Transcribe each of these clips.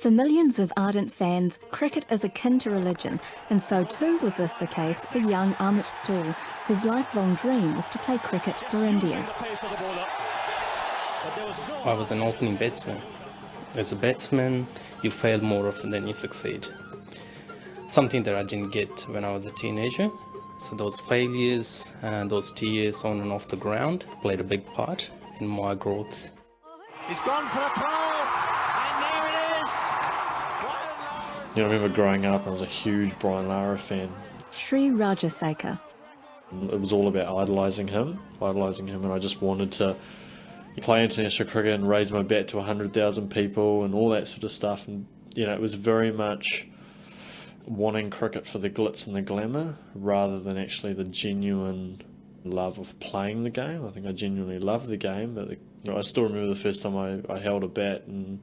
For millions of ardent fans, cricket is akin to religion, and so too was this the case for young Amit Dhull, whose lifelong dream was to play cricket for India. I was an opening batsman. As a batsman, you fail more often than you succeed. Something that I didn't get when I was a teenager. So those failures and those tears on and off the ground played a big part in my growth. He's gone for the throw, and there it is! I remember growing up, I was a huge Brian Lara fan. Sri Rajasekar. It was all about idolising him, and I just wanted to play international cricket and raise my bat to 100,000 people and all that sort of stuff. And it was very much wanting cricket for the glitz and the glamour rather than actually the genuine love of playing the game. I think I genuinely love the game, but I still remember the first time I held a bat and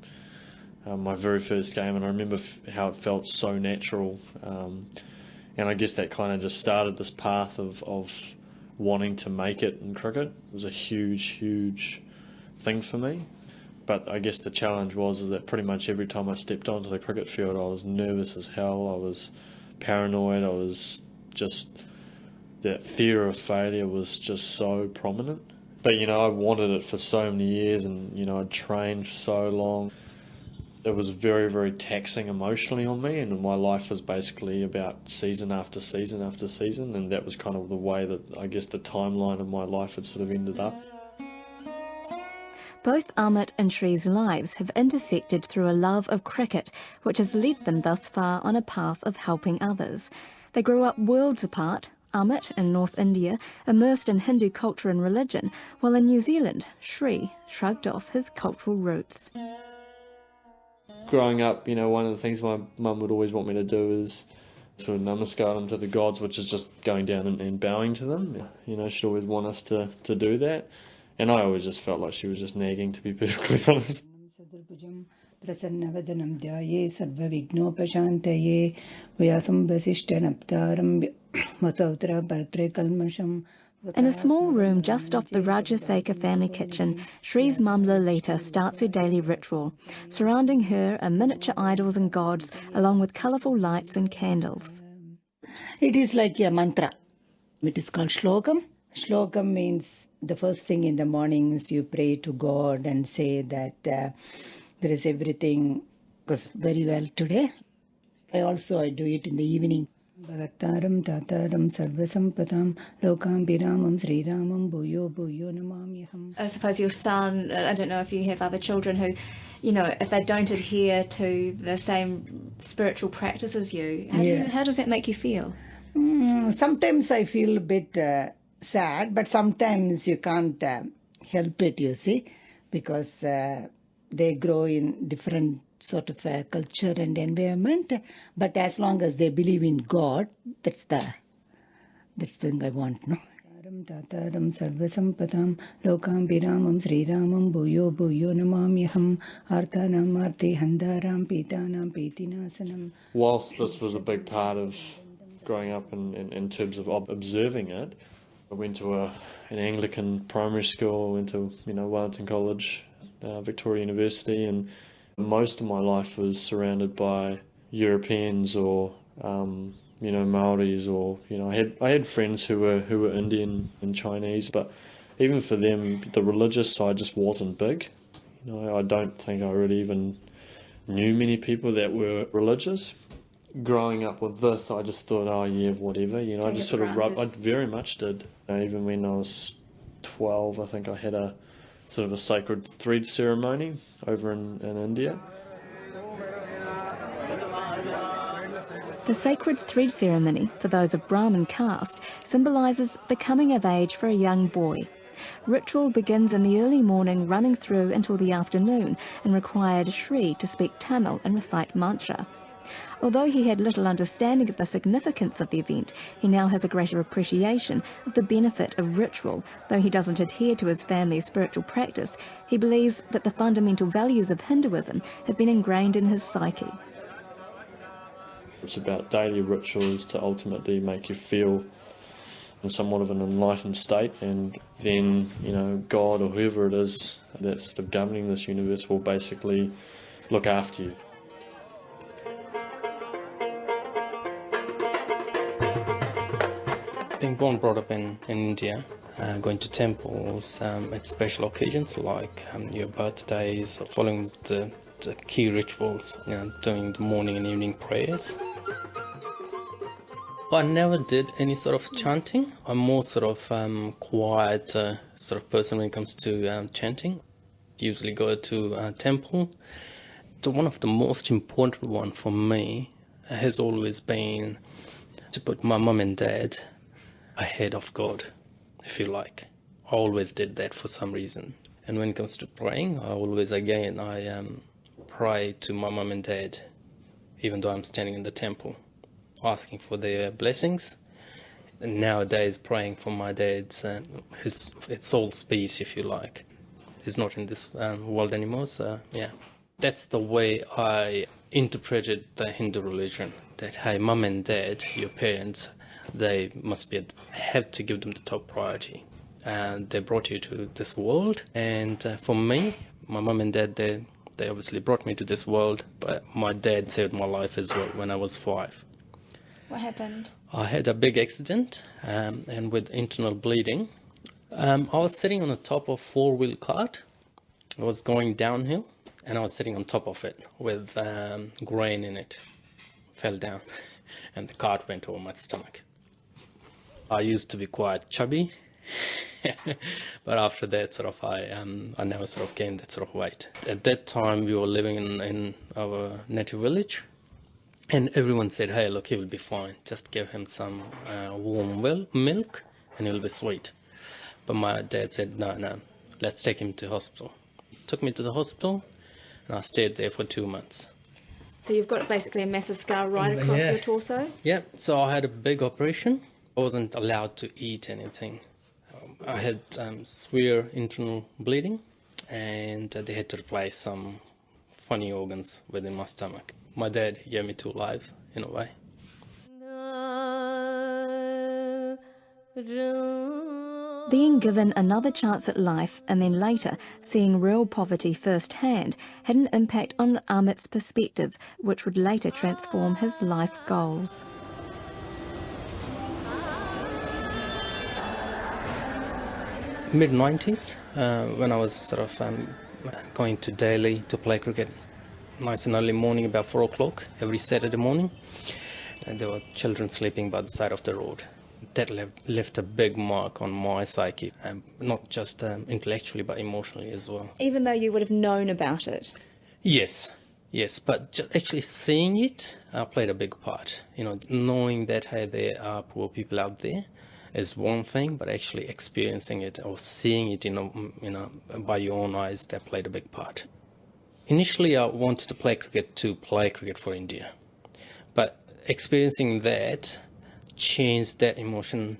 my very first game, and I remember how it felt so natural. And I guess that kind of just started this path of wanting to make it in cricket. It was a huge thing for me. But I guess the challenge was that pretty much every time I stepped onto the cricket field, I was nervous as hell, I was paranoid, I was just, that fear of failure was just so prominent. But I wanted it for so many years, and I'd trained for so long. It was very taxing emotionally on me, and my life was basically about season after season after season, and that was kind of the way that I guess the timeline of my life had sort of ended up. Both Amit and Sri's lives have intersected through a love of cricket, which has led them thus far on a path of helping others. They grew up worlds apart, Amit in North India, immersed in Hindu culture and religion, while in New Zealand, Sri shrugged off his cultural roots. Growing up, one of the things my mum would always want me to do is sort of namaskar them to the gods, which is just going down and bowing to them. She'd always want us to do that. And I always just felt like she was just nagging, to be perfectly honest. In a small room just off the Rajasekar family kitchen, Sri's mum Lalita starts her daily ritual. Surrounding her are miniature idols and gods, along with colourful lights and candles. It is like a mantra. It is called shlokam. Shlokam means the first thing in the mornings you pray to God and say that there is everything goes very well today. I do it in the evening. Bhagataram tataram sarvasampatam lokam biramam Sri Ramam bhuyo bhuyo namamyaham. I suppose your son, I don't know if you have other children who, if they don't adhere to the same spiritual practice as you, how does that make you feel? Sometimes I feel a bit sad, but sometimes you can't help it, you see, because they grow in different sort of culture and environment. But as long as they believe in God, that's the thing I want, no? Tataram sarvasampatam lokam biramam Sri Ramam bhuyo bhuyo namamyaham arthanam arti handaram pitanam pitinasanam. Whilst this was a big part of growing up in terms of observing it, I went to an Anglican primary school, I went to Wellington College, Victoria University, and most of my life was surrounded by Europeans or Maoris, or I had friends who were Indian and Chinese, but even for them the religious side just wasn't big. I don't think I really even knew many people that were religious. Growing up with this, I just thought, oh yeah, whatever, I just sort of I very much did. Even when I was 12, I think I had a sort of a sacred thread ceremony over in India. The sacred thread ceremony, for those of Brahmin caste, symbolises the coming of age for a young boy. Ritual begins in the early morning, running through until the afternoon, and required Sri to speak Tamil and recite mantra. Although he had little understanding of the significance of the event, he now has a greater appreciation of the benefit of ritual. Though he doesn't adhere to his family's spiritual practice, he believes that the fundamental values of Hinduism have been ingrained in his psyche. It's about daily rituals to ultimately make you feel in somewhat of an enlightened state, and then, God or whoever it is that's sort of governing this universe will basically look after you. born and brought up in India, going to temples at special occasions like your birthdays, following the key rituals, doing the morning and evening prayers. I never did any sort of chanting. I'm more sort of quiet sort of person when it comes to chanting. Usually go to a temple. One of the most important one for me has always been to put my mum and dad ahead of God, if you like. I always did that for some reason. And when it comes to praying, I pray to my mum and dad, even though I'm standing in the temple, asking for their blessings. And nowadays, praying for my dad's his soul's peace, if you like. He's not in this world anymore, so yeah. That's the way I interpreted the Hindu religion. That, hey, mum and dad, your parents, they have to give them the top priority. And they brought you to this world. And for me, my mum and dad, they obviously brought me to this world, but my dad saved my life as well when I was 5. What happened? I had a big accident and with internal bleeding. I was sitting on the top of a 4-wheel cart. I was going downhill and I was sitting on top of it with grain in it. Fell down and the cart went over my stomach. I used to be quite chubby, but after that I never sort of gained that sort of weight. At that time we were living in our native village. And everyone said, hey, look, he will be fine. Just give him some warm milk and he'll be sweet. But my dad said, no, let's take him to hospital. Took me to the hospital and I stayed there for 2 months. So you've got basically a massive scar right across your torso? Yeah, so I had a big operation. I wasn't allowed to eat anything. I had severe internal bleeding and they had to replace some funny organs within my stomach. My dad gave me 2 lives, in a way. Being given another chance at life and then later seeing real poverty firsthand had an impact on Amit's perspective, which would later transform his life goals. Mid-90s, when I was sort of going to Delhi to play cricket. Nice and early morning, about 4 o'clock every Saturday morning, and there were children sleeping by the side of the road. That left a big mark on my psyche, not just intellectually but emotionally as well. Even though you would have known about it? Yes, but actually seeing it played a big part. Knowing that, hey, there are poor people out there is one thing, but actually experiencing it or seeing it, by your own eyes, that played a big part. Initially, I wanted to play cricket for India, but experiencing that changed that emotion.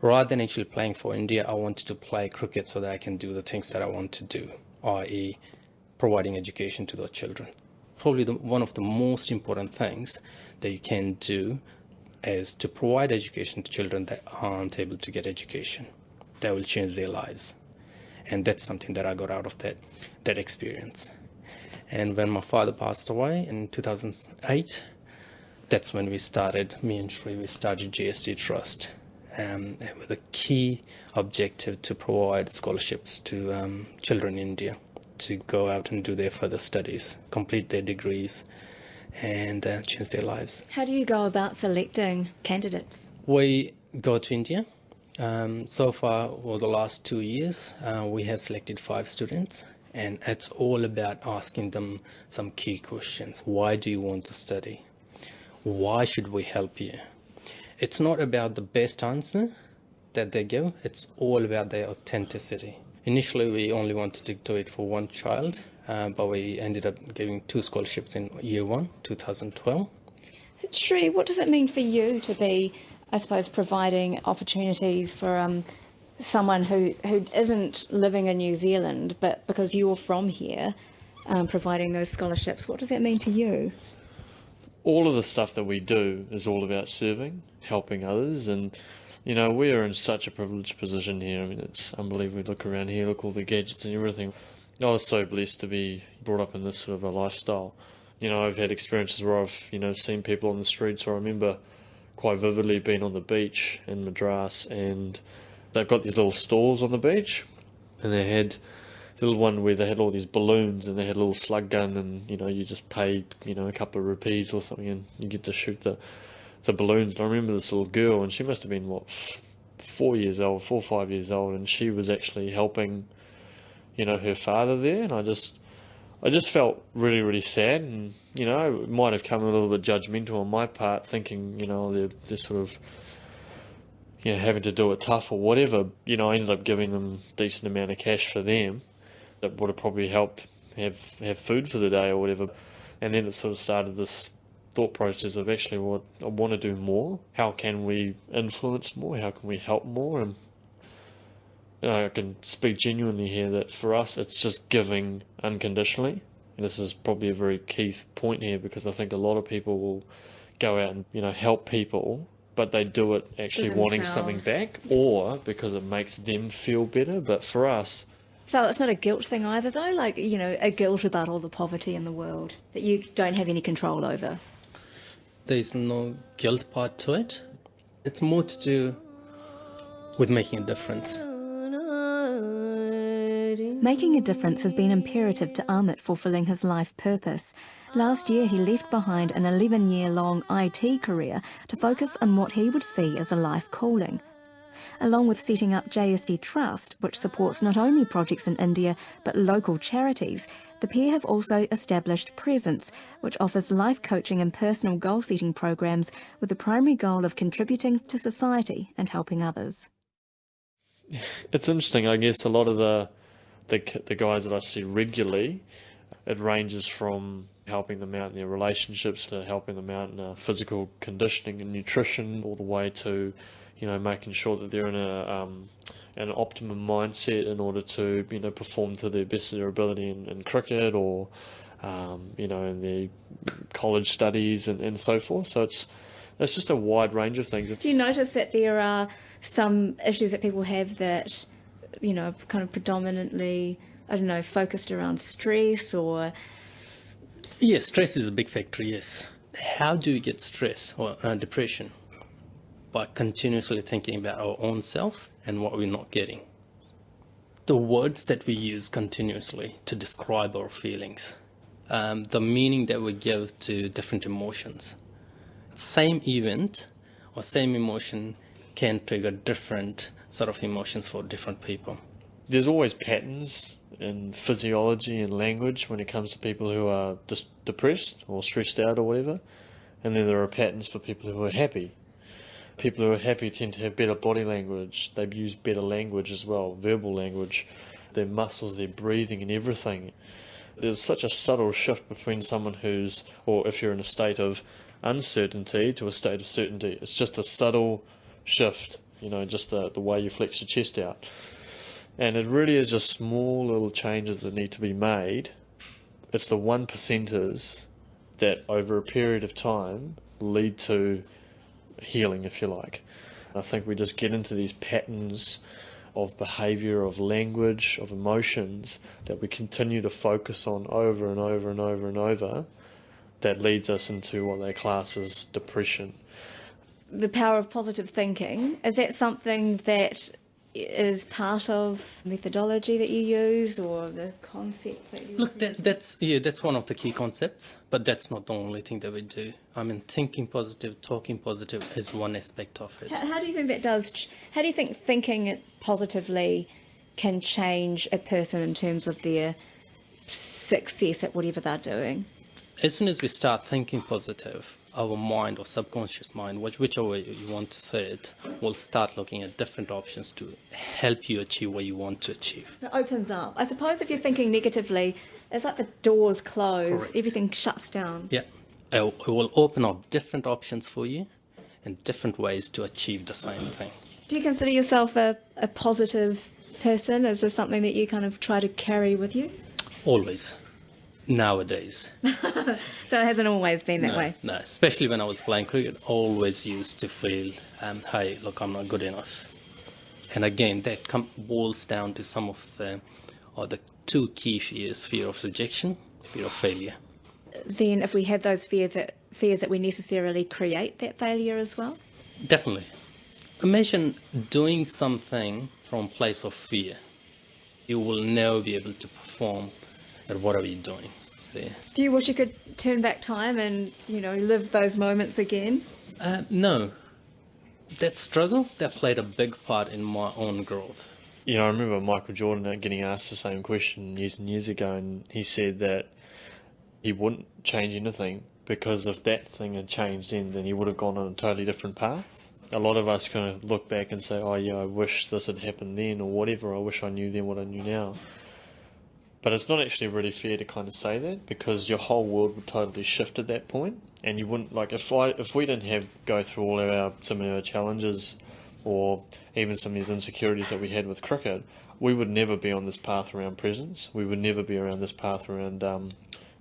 Rather than actually playing for India, I wanted to play cricket so that I can do the things that I want to do, i.e. providing education to those children. Probably one of the most important things that you can do is to provide education to children that aren't able to get education. That will change their lives. And that's something that I got out of that experience. And when my father passed away in 2008, that's when me and Sri started GST Trust with a key objective to provide scholarships to children in India to go out and do their further studies, complete their degrees, and change their lives. How do you go about selecting candidates? We go to India. So far, over the last 2 years, we have selected 5 students, and it's all about asking them some key questions. Why do you want to study? Why should we help you? It's not about the best answer that they give, it's all about their authenticity. Initially, we only wanted to do it for 1 child, but we ended up giving 2 scholarships in year 1, 2012. Sri, what does it mean for you to be, I suppose, providing opportunities for someone who isn't living in New Zealand, but because you're from here, providing those scholarships? What does that mean to you? All of the stuff that we do is all about serving, helping others, and we are in such a privileged position here. I mean, it's unbelievable. Look around here, look all the gadgets and everything. I was so blessed to be brought up in this sort of a lifestyle. I've had experiences where I've seen people on the streets. I remember quite vividly being on the beach in Madras, and they've got these little stalls on the beach, and they had a little one where they had all these balloons, and they had a little slug gun, and you just pay a couple of rupees or something, and you get to shoot the balloons. And I remember this little girl, and she must have been 4 or 5 years old, and she was actually helping her father there, and I just felt really, really sad, and it might have come a little bit judgmental on my part, thinking they're sort of having to do it tough or whatever. I ended up giving them a decent amount of cash for them that would have probably helped have food for the day or whatever. And then it sort of started this thought process of actually, what I want to do more. How can we influence more? How can we help more? And I can speak genuinely here that for us, it's just giving unconditionally. And this is probably a very key point here, because I think a lot of people will go out and help people, but they do it actually wanting something back, or because it makes them feel better. But for us, so it's not a guilt thing either, though, like a guilt about all the poverty in the world that you don't have any control over. There's no guilt part to it. It's more to do with making a difference. Making a difference has been imperative to Amit fulfilling his life purpose. Last year, he left behind an 11-year-long IT career to focus on what he would see as a life calling. Along with setting up JSD Trust, which supports not only projects in India but local charities, the pair have also established Presence, which offers life coaching and personal goal-setting programs with the primary goal of contributing to society and helping others. It's interesting, I guess a lot of the guys that I see regularly, it ranges from helping them out in their relationships to helping them out in physical conditioning and nutrition, all the way to making sure that they're in an optimum mindset in order to perform to the best of their ability in cricket, or in their college studies and so forth. So it's just a wide range of things. Do you notice that there are some issues that people have that kind of predominantly, focused around stress or... Yes, stress is a big factor, yes. How do we get stress or depression? By continuously thinking about our own self and what we're not getting. The words that we use continuously to describe our feelings, the meaning that we give to different emotions. Same event or same emotion can trigger different sort of emotions for different people. There's always patterns in physiology and language when it comes to people who are just depressed or stressed out or whatever, and then there are patterns for people who are happy. People who are happy tend to have better body language. They use better language as well, verbal language, their muscles, their breathing and everything. There's such a subtle shift between someone who's, or if you're in a state of uncertainty to a state of certainty. It's just a subtle shift, just the way you flex your chest out. And it really is just small little changes that need to be made. It's the 1%ers that over a period of time lead to healing, if you like. I think we just get into these patterns of behaviour, of language, of emotions that we continue to focus on over and over and over and over, that leads us into what they class as depression. The power of positive thinking, is that something that is part of methodology that you use, or the concept that you look? That's one of the key concepts, but that's not the only thing that we do. I mean, thinking positive, talking positive is one aspect of it. How do you think that does? How do you think thinking positively can change a person in terms of their success at whatever they're doing? As soon as we start thinking positive, our mind or subconscious mind, whichever way you want to say it, will start looking at different options to help you achieve what you want to achieve. It opens up. I suppose if you're thinking negatively, it's like the doors close, Correct. Everything shuts down. Yeah, it will open up different options for you and different ways to achieve the same thing. Do you consider yourself a positive person? Is this something that you kind of try to carry with you? Always. Nowadays. So it hasn't always been that way? No, especially when I was playing cricket, always used to feel, hey, look, I'm not good enough. And again, that boils down to some of the two key fears: fear of rejection, fear of failure. Then if we have those fears that we necessarily create that failure as well? Definitely. Imagine doing something from a place of fear. You will never be able to perform at whatever you're doing there. Do you wish you could turn back time and, live those moments again? No. That struggle, that played a big part in my own growth. I remember Michael Jordan getting asked the same question years and years ago, and he said that he wouldn't change anything because if that thing had changed then he would have gone on a totally different path. A lot of us kind of look back and say, oh yeah, I wish this had happened then or whatever, I wish I knew then what I knew now. But it's not actually really fair to kind of say that, because your whole world would totally shift at that point, and you wouldn't, like, if we didn't go through all of some of our challenges or even some of these insecurities that we had with cricket, we would never be on this path around presence. We would never be around this path around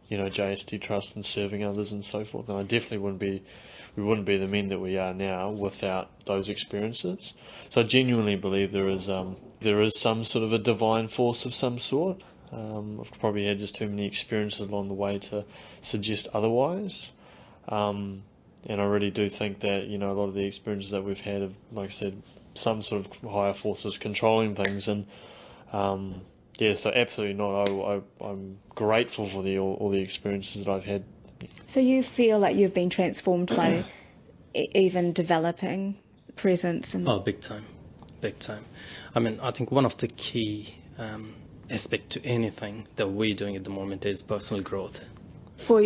JST Trust and serving others and so forth. And I definitely wouldn't be the men that we are now without those experiences. So I genuinely believe there is some sort of a divine force of some sort. I've probably had just too many experiences along the way to suggest otherwise. And I really do think that, a lot of the experiences that we've had have, like I said, some sort of higher forces controlling things. And so absolutely not. I'm grateful for all the experiences that I've had. So you feel like you've been transformed by even developing presence? Oh, big time. I mean, I think one of the key aspect to anything that we're doing at the moment is personal growth. For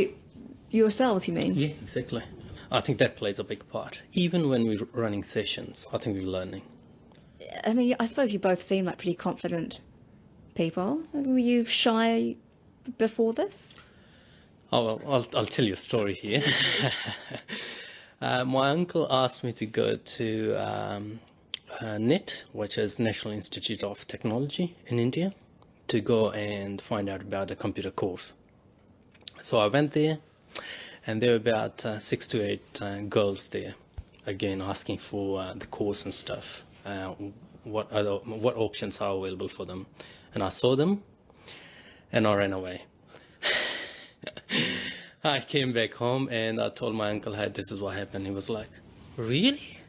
yourselves, you mean? Yeah, exactly. I think that plays a big part. Even when we're running sessions, I think we're learning. I mean, I suppose you both seem like pretty confident people. Were you shy before this? Oh, well, I'll tell you a story here. My uncle asked me to go to NIT, which is National Institute of Technology in India, to go and find out about the computer course. So I went there, and there were about 6 to 8 girls there, again asking for the course and stuff, what options are available for them. And I saw them, and I ran away. I came back home and I told my uncle, hey, this is what happened. He was like, really?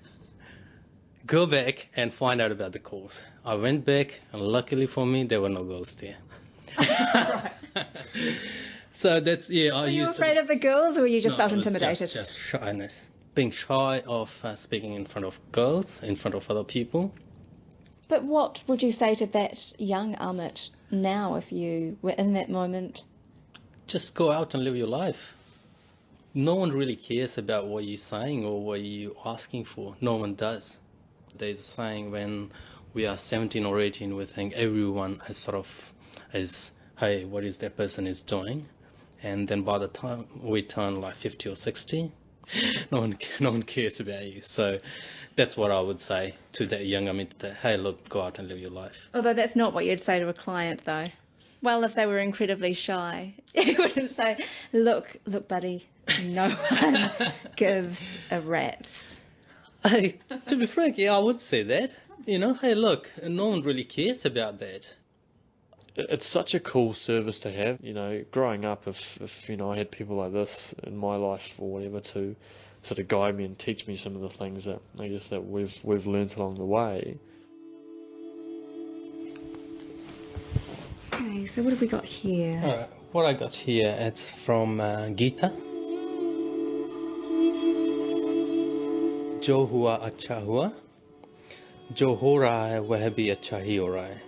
Go back and find out about the course. I went back, and luckily for me, there were no girls there. So that's, yeah. Were you afraid of the girls, or you just felt intimidated? Just shyness. Being shy of speaking in front of girls, in front of other people. But what would you say to that young Amit now if you were in that moment? Just go out and live your life. No one really cares about what you're saying or what you're asking for. No one does. There's a saying, when we are 17 or 18, we think everyone is, hey, what is that person is doing? And then by the time we turn like 50 or 60, no one cares about you. So that's what I would say to that young Amit, that, hey, look, go out and live your life. Although that's not what you'd say to a client, though. Well, if they were incredibly shy, you wouldn't say, look, buddy, no one gives a rat's. Hey, to be frank, yeah, I would say that. Hey, look, no one really cares about that. It's such a cool service to have. Growing up, if I had people like this in my life or whatever to sort of guide me and teach me some of the things that I guess that we've learnt along the way. Okay, so what have we got here? All right, what I got here, it's from Gita. जो हुआ अच्छा हुआ, जो हो रहा है वह भी अच्छा ही हो रहा है,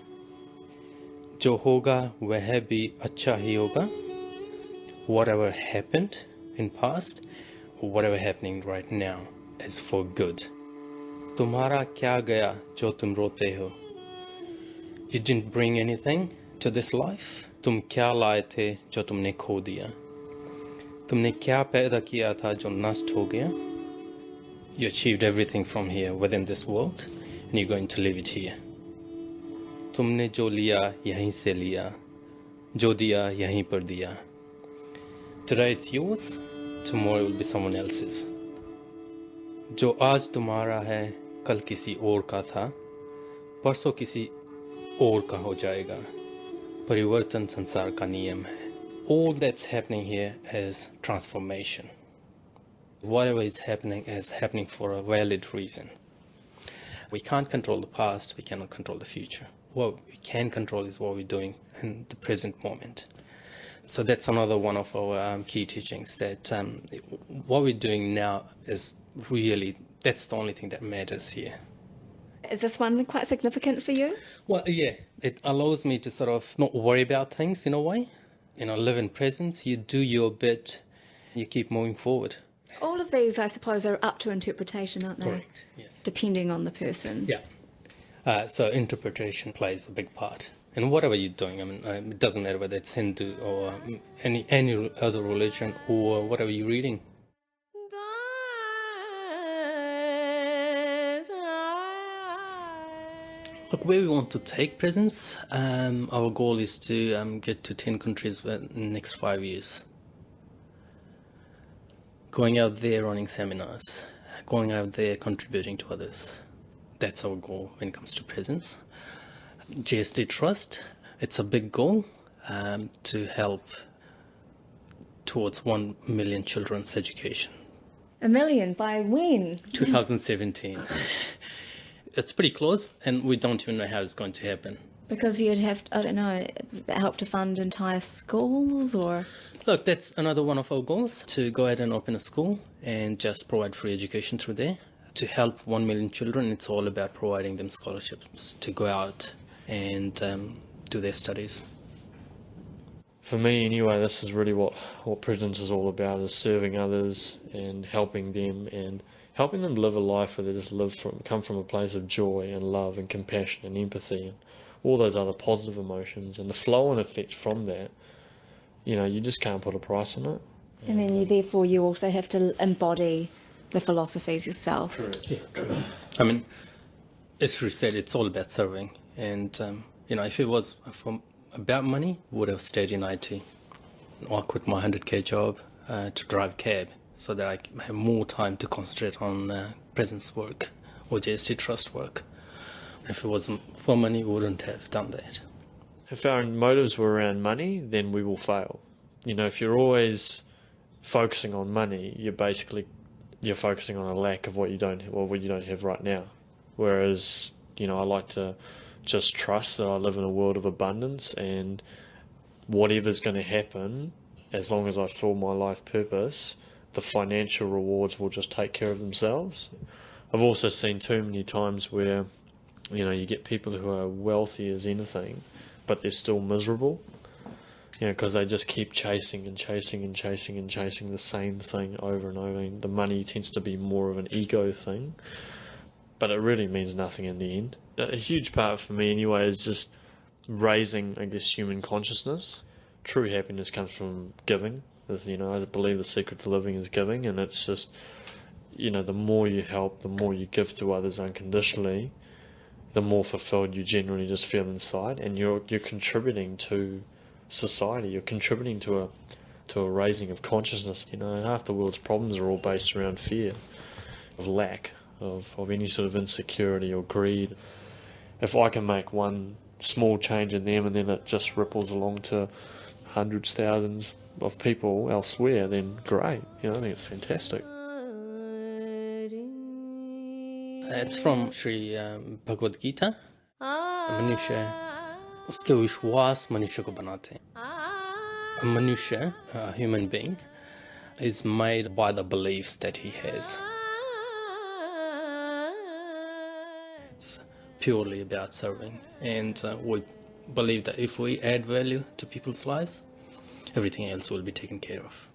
जो होगा वह भी अच्छा ही होगा. Whatever happened in past, or whatever happening right now is for good. तुम्हारा क्या गया जो तुम रोते हो? You didn't bring anything to this life. तुम क्या लाए थे जो तुमने खो दिया? तुमने क्या पैदा किया था जो नष्ट हो गया? You achieved everything from here within this world, and you're going to leave it here. तुमने जो लिया यहीं से लिया, जो दिया यहीं पर दिया. Today it's yours, tomorrow it will be someone else's. जो आज तुम्हारा है कल किसी और का था, परसों किसी और का हो जाएगा. परिवर्तन संसार का नियम है. All that's happening here is transformation. Whatever is happening for a valid reason. We can't control the past, we cannot control the future. What we can control is what we're doing in the present moment. So that's another one of our key teachings, that what we're doing now is really, that's the only thing that matters here. Is this one quite significant for you? Well, yeah, it allows me to sort of not worry about things in a way. Live in presence, you do your bit, you keep moving forward. All of these, I suppose, are up to interpretation, aren't they? Correct, yes. Depending on the person. Yeah. So interpretation plays a big part. And whatever you're doing, it doesn't matter whether it's Hindu or any other religion or whatever you're reading. Look, where we want to take presence, our goal is to get to 10 countries in the next 5 years. Going out there running seminars, going out there contributing to others. That's our goal when it comes to presence. GST Trust, it's a big goal to help towards 1 million children's education. 1 million by when? 2017. It's pretty close, and we don't even know how it's going to happen. Because you'd have, I don't know, help to fund entire schools, or? Look, that's another one of our goals, to go ahead and open a school and just provide free education through there. To help 1 million children, it's all about providing them scholarships to go out and do their studies. For me, anyway, this is really what presence is all about, is serving others and helping them live a life where they just come from a place of joy and love and compassion and empathy and all those other positive emotions, and the flow and effect from that, you just can't put a price on it. And then therefore you also have to embody the philosophies yourself. Correct. Yeah, true. As Sri said, it's all about serving. And, if it was about money, I would have stayed in IT. I quit my 100K job to drive a cab so that I can have more time to concentrate on presence work or GST Trust work. If it wasn't for money, we wouldn't have done that. If our motives were around money, then we will fail. If you're always focusing on money, you're focusing on a lack of what you don't have right now. Whereas, I like to just trust that I live in a world of abundance, and whatever's going to happen, as long as I feel my life purpose, the financial rewards will just take care of themselves. I've also seen too many times where, you get people who are wealthy as anything, but they're still miserable, because they just keep chasing and chasing and chasing and chasing the same thing over and over. And the money tends to be more of an ego thing, but it really means nothing in the end. A huge part for me anyway is just raising, I guess, human consciousness. True happiness comes from giving. I believe the secret to living is giving, and it's just, the more you help, the more you give to others unconditionally, the more fulfilled you generally just feel inside, and you're contributing to society. You're contributing to a raising of consciousness. Half the world's problems are all based around fear, of lack, of any sort of insecurity or greed. If I can make one small change in them, and then it just ripples along to hundreds, thousands of people elsewhere, then great. I think it's fantastic. It's from Sri Bhagavad Gita. मनुष्य उसके विश्वास मनुष्य को बनाते हैं. A manusha, a human being, is made by the beliefs that he has. It's purely about serving, and we believe that if we add value to people's lives, everything else will be taken care of.